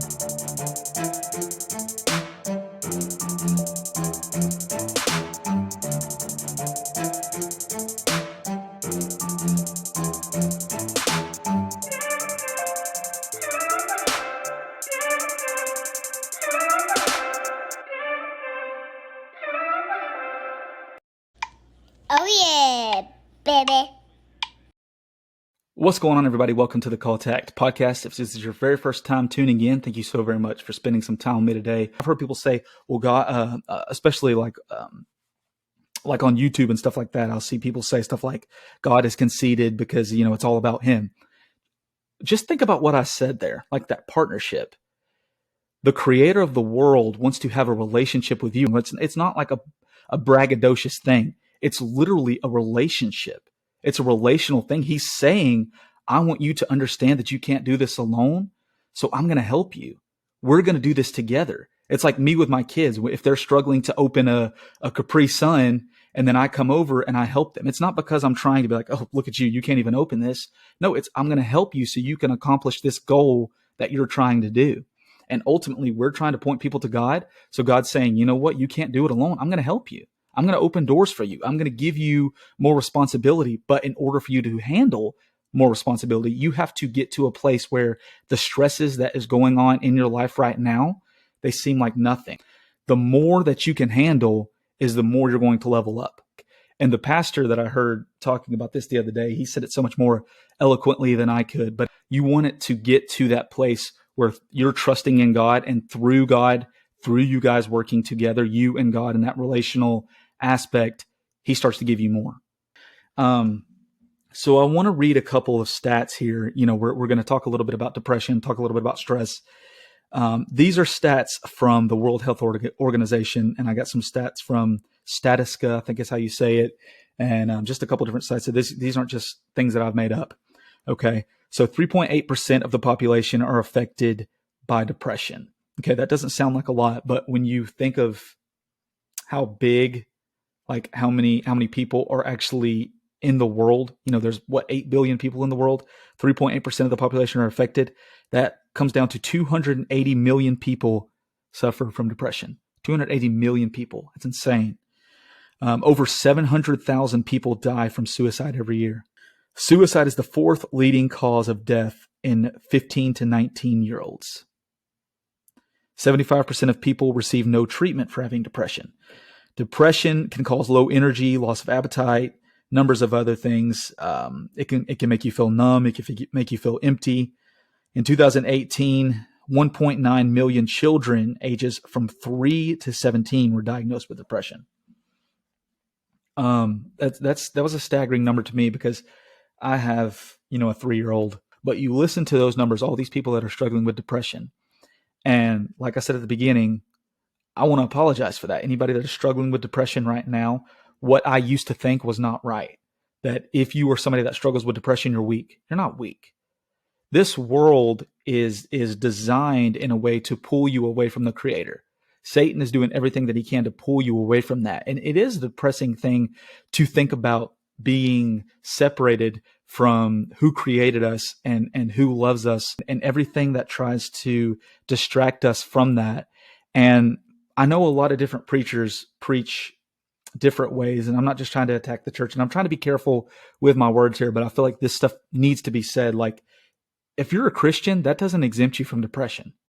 Oh yeah, baby. What's going on, everybody? Welcome to the Call to Act podcast. If this is your very first time tuning in, thank you so very much for spending some time with me today. I've heard people say, well, God, especially like on YouTube and stuff like that, I'll see people say stuff like God is conceited because, it's all about him. Just think about what I said there, like that partnership. The creator of the world wants to have a relationship with you. It's not like a braggadocious thing. It's literally a relationship. It's a relational thing. He's saying, I want you to understand that you can't do this alone. So I'm going to help you. We're going to do this together. It's like me with my kids. If they're struggling to open a Capri Sun and then I come over and I help them, it's not because I'm trying to be like, oh, look at you. You can't even open this. No, I'm going to help you so you can accomplish this goal that you're trying to do. And ultimately, we're trying to point people to God. So God's saying, you know what? You can't do it alone. I'm going to help you. I'm going to open doors for you. I'm going to give you more responsibility. But in order for you to handle more responsibility, you have to get to a place where the stresses that is going on in your life right now, they seem like nothing. The more that you can handle is the more you're going to level up. And the pastor that I heard talking about this the other day, he said it so much more eloquently than I could. But you want it to get to that place where you're trusting in God, and through God, through you guys working together, you and God in that relational aspect, he starts to give you more. So I want to read a couple of stats here. We're going to talk a little bit about depression, talk a little bit about stress. These are stats from the World Health Organization, and I got some stats from Statistica, I think is how you say it, and just a couple different sites. So these aren't just things that I've made up. Okay, so 3.8% of the population are affected by depression. Okay, that doesn't sound like a lot, but when you think of how big, like how many people are actually in the world, there's 8 billion people in the world, 3.8% of the population are affected. That comes down to 280 million people suffer from depression. 280 million people. It's insane. Over 700,000 people die from suicide every year. Suicide is the fourth leading cause of death in 15 to 19-year-olds. 75% of people receive no treatment for having depression. Depression can cause low energy, loss of appetite, numbers of other things. It can make you feel numb. It can make you feel empty. In 2018, 1.9 million children ages from 3 to 17 were diagnosed with depression. That was a staggering number to me because I have, a 3-year-old, but you listen to those numbers, all these people that are struggling with depression. And like I said at the beginning, I want to apologize for that. Anybody that is struggling with depression right now, what I used to think was not right. That if you are somebody that struggles with depression, you're weak. You're not weak. This world is designed in a way to pull you away from the creator. Satan is doing everything that he can to pull you away from that. And it is a depressing thing to think about being separated from who created us and who loves us and everything that tries to distract us from that. And I know a lot of different preachers preach different ways, and I'm not just trying to attack the church, and I'm trying to be careful with my words here, but I feel like this stuff needs to be said. Like, if you're a Christian, that doesn't exempt you from depression.